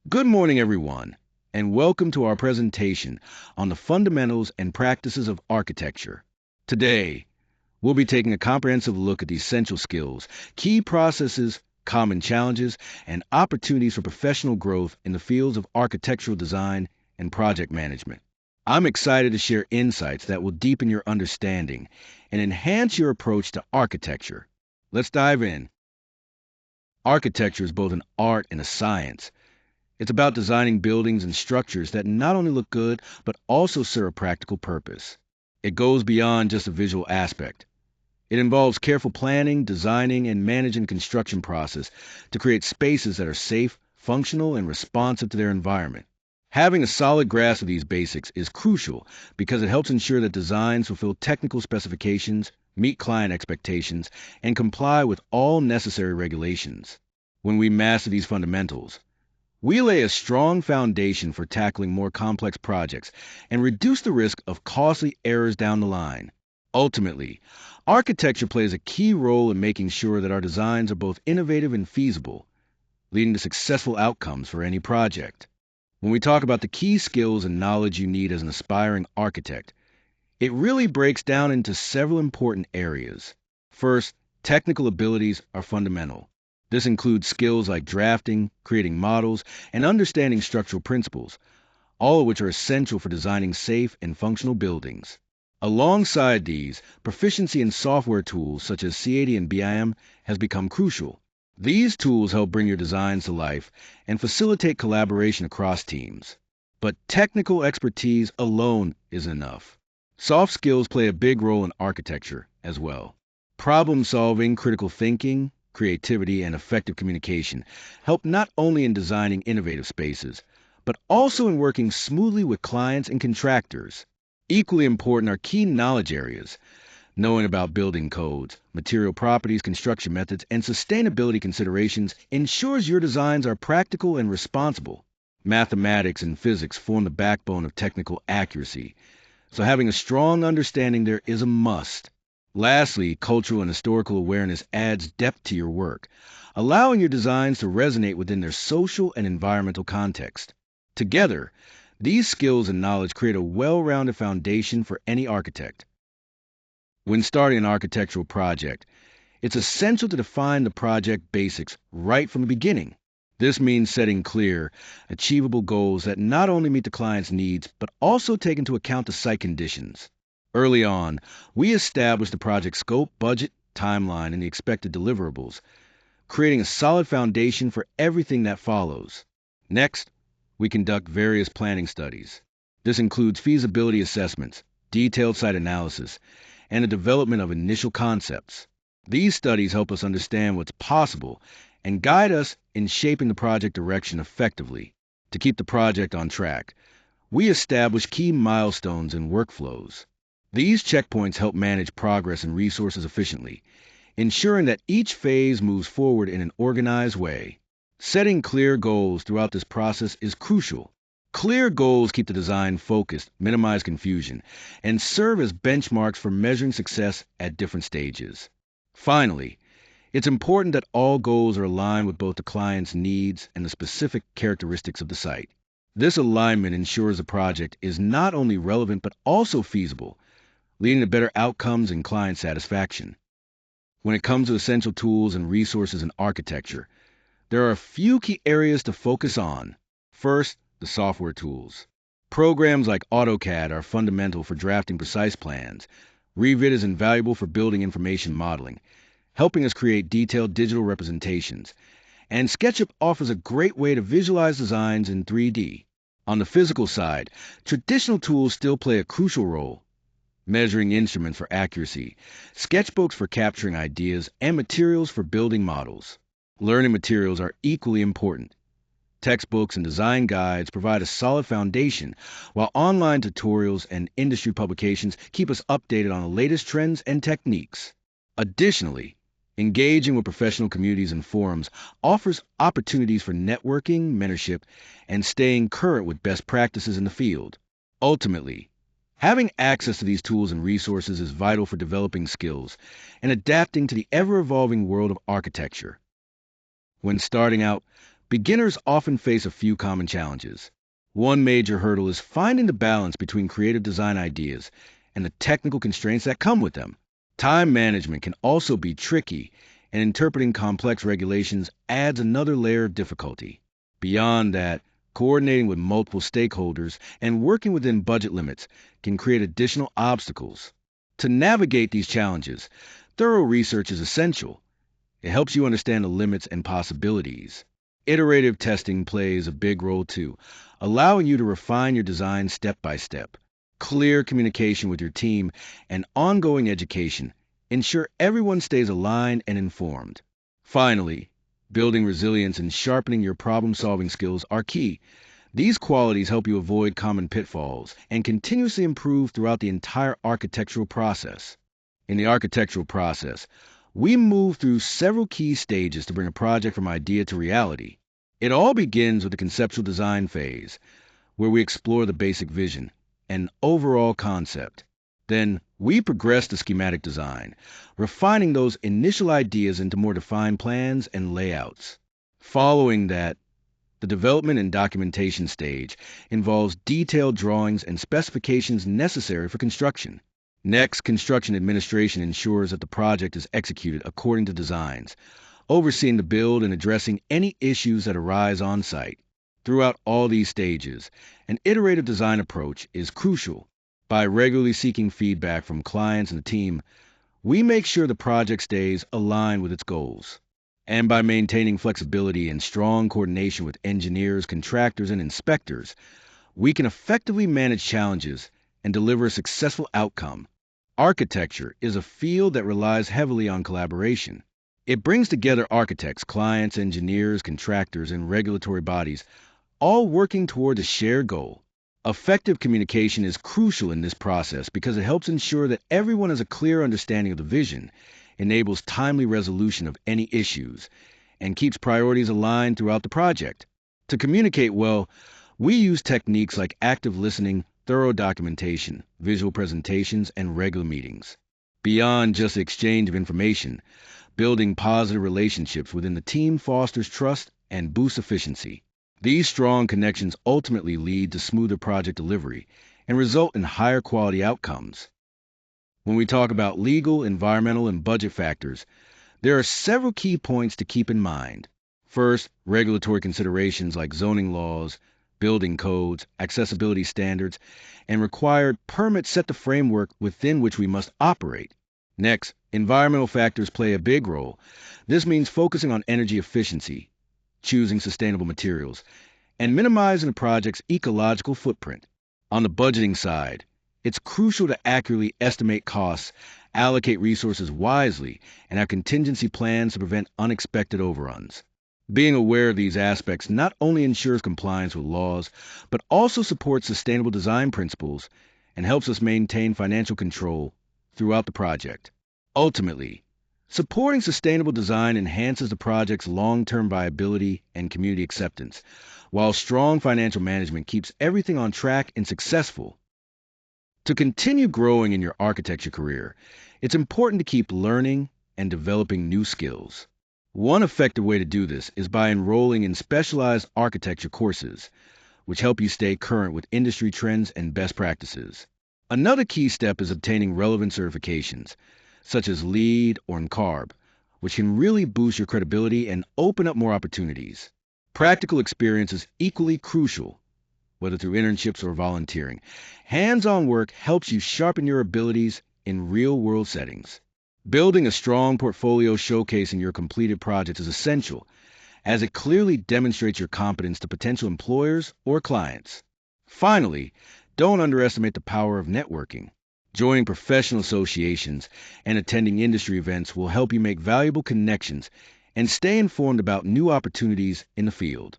Good morning, everyone, and welcome to our presentation on the fundamentals and practices of architecture. Today, we'll be taking a comprehensive look at the essential skills, key processes, common challenges, and opportunities for professional growth in the fields of architectural design and project management. I'm excited to share insights that will deepen your understanding and enhance your approach to architecture. Let's dive in. Architecture is both an art and a science. It's about designing buildings and structures that not only look good, but also serve a practical purpose. It goes beyond just a visual aspect. It involves careful planning, designing, and managing the construction process to create spaces that are safe, functional, and responsive to their environment. Having a solid grasp of these basics is crucial because it helps ensure that designs fulfill technical specifications, meet client expectations, and comply with all necessary regulations. When we master these fundamentals, we lay a strong foundation for tackling more complex projects and reduce the risk of costly errors down the line. Ultimately, architecture plays a key role in making sure that our designs are both innovative and feasible, leading to successful outcomes for any project. When we talk about the key skills and knowledge you need as an aspiring architect, it really breaks down into several important areas. First, technical abilities are fundamental. This includes skills like drafting, creating models, and understanding structural principles, all of which are essential for designing safe and functional buildings. Alongside these, proficiency in software tools such as C80 and BIM has become crucial. These tools help bring your designs to life and facilitate collaboration across teams. But technical expertise alone isn't enough. Soft skills play a big role in architecture as well. Problem solving, critical thinking, creativity, and effective communication help not only in designing innovative spaces, but also in working smoothly with clients and contractors. Equally important are key knowledge areas. Knowing about building codes, material properties, construction methods, and sustainability considerations ensures your designs are practical and responsible. Mathematics and physics form the backbone of technical accuracy, so having a strong understanding there is a must. Lastly, cultural and historical awareness adds depth to your work, allowing your designs to resonate within their social and environmental context. Together, these skills and knowledge create a well-rounded foundation for any architect. When starting an architectural project, it's essential to define the project basics right from the beginning. This means setting clear, achievable goals that not only meet the client's needs, but also take into account the site conditions. Early on, we establish the project scope, budget, timeline, and the expected deliverables, creating a solid foundation for everything that follows. Next, we conduct various planning studies. This includes feasibility assessments, detailed site analysis, and the development of initial concepts. These studies help us understand what's possible and guide us in shaping the project direction effectively. To keep the project on track, we establish key milestones and workflows. These checkpoints help manage progress and resources efficiently, ensuring that each phase moves forward in an organized way. Setting clear goals throughout this process is crucial. Clear goals keep the design focused, minimize confusion, and serve as benchmarks for measuring success at different stages. Finally, it's important that all goals are aligned with both the client's needs and the specific characteristics of the site. This alignment ensures the project is not only relevant but also feasible, leading to better outcomes and client satisfaction. When it comes to essential tools and resources in architecture, there are a few key areas to focus on. First, the software tools. Programs like AutoCAD are fundamental for drafting precise plans. Revit is invaluable for building information modeling, helping us create detailed digital representations. And SketchUp offers a great way to visualize designs in 3D. On the physical side, traditional tools still play a crucial role. Measuring instruments for accuracy, sketchbooks for capturing ideas, and materials for building models. Learning materials are equally important. Textbooks and design guides provide a solid foundation, while online tutorials and industry publications keep us updated on the latest trends and techniques. Additionally, engaging with professional communities and forums offers opportunities for networking, mentorship, and staying current with best practices in the field. Ultimately, having access to these tools and resources is vital for developing skills and adapting to the ever-evolving world of architecture. When starting out, Beginners often face a few common challenges. One major hurdle is finding the balance between creative design ideas and the technical constraints that come with them. Time management can also be tricky, and interpreting complex regulations adds another layer of difficulty. Beyond that, coordinating with multiple stakeholders and working within budget limits can create additional obstacles. To navigate these challenges, thorough research is essential. It helps you understand the limits and possibilities. Iterative testing plays a big role too, allowing you to refine your design step by step. Clear communication with your team and ongoing education ensure everyone stays aligned and informed. Finally, building resilience and sharpening your problem-solving skills are key. These qualities help you avoid common pitfalls and continuously improve throughout the entire architectural process. In the architectural process, we move through several key stages to bring a project from idea to reality. It all begins with the conceptual design phase, where we explore the basic vision and overall concept. Then we progress to schematic design, refining those initial ideas into more defined plans and layouts. Following that, the development and documentation stage involves detailed drawings and specifications necessary for construction. Next, construction administration ensures that the project is executed according to designs, overseeing the build and addressing any issues that arise on site. Throughout all these stages, an iterative design approach is crucial. By regularly seeking feedback from clients and the team, we make sure the project stays aligned with its goals. And by maintaining flexibility and strong coordination with engineers, contractors, and inspectors, we can effectively manage challenges and deliver a successful outcome. Architecture is a field that relies heavily on collaboration. It brings together architects, clients, engineers, contractors, and regulatory bodies, all working toward a shared goal. Effective communication is crucial in this process because it helps ensure that everyone has a clear understanding of the vision, enables timely resolution of any issues, and keeps priorities aligned throughout the project. To communicate well, we use techniques like active listening, thorough documentation, visual presentations, and regular meetings. Beyond just the exchange of information, building positive relationships within the team fosters trust and boosts efficiency. These strong connections ultimately lead to smoother project delivery and result in higher quality outcomes. When we talk about legal, environmental, and budget factors, there are several key points to keep in mind. First, regulatory considerations like zoning laws, building codes, accessibility standards, and required permits set the framework within which we must operate. Next, environmental factors play a big role. This means focusing on energy efficiency, choosing sustainable materials, and minimizing the project's ecological footprint. On the budgeting side, it's crucial to accurately estimate costs, allocate resources wisely, and have contingency plans to prevent unexpected overruns. Being aware of these aspects not only ensures compliance with laws, but also supports sustainable design principles and helps us maintain financial control throughout the project. Ultimately, supporting sustainable design enhances the project's long-term viability and community acceptance, while strong financial management keeps everything on track and successful. To continue growing in your architecture career, it's important to keep learning and developing new skills. One effective way to do this is by enrolling in specialized architecture courses, which help you stay current with industry trends and best practices. Another key step is obtaining relevant certifications, such as LEED or NCARB, which can really boost your credibility and open up more opportunities. Practical experience is equally crucial, whether through internships or volunteering. Hands-on work helps you sharpen your abilities in real-world settings. Building a strong portfolio showcasing your completed projects is essential, as it clearly demonstrates your competence to potential employers or clients. Finally, don't underestimate the power of networking. Joining professional associations and attending industry events will help you make valuable connections and stay informed about new opportunities in the field.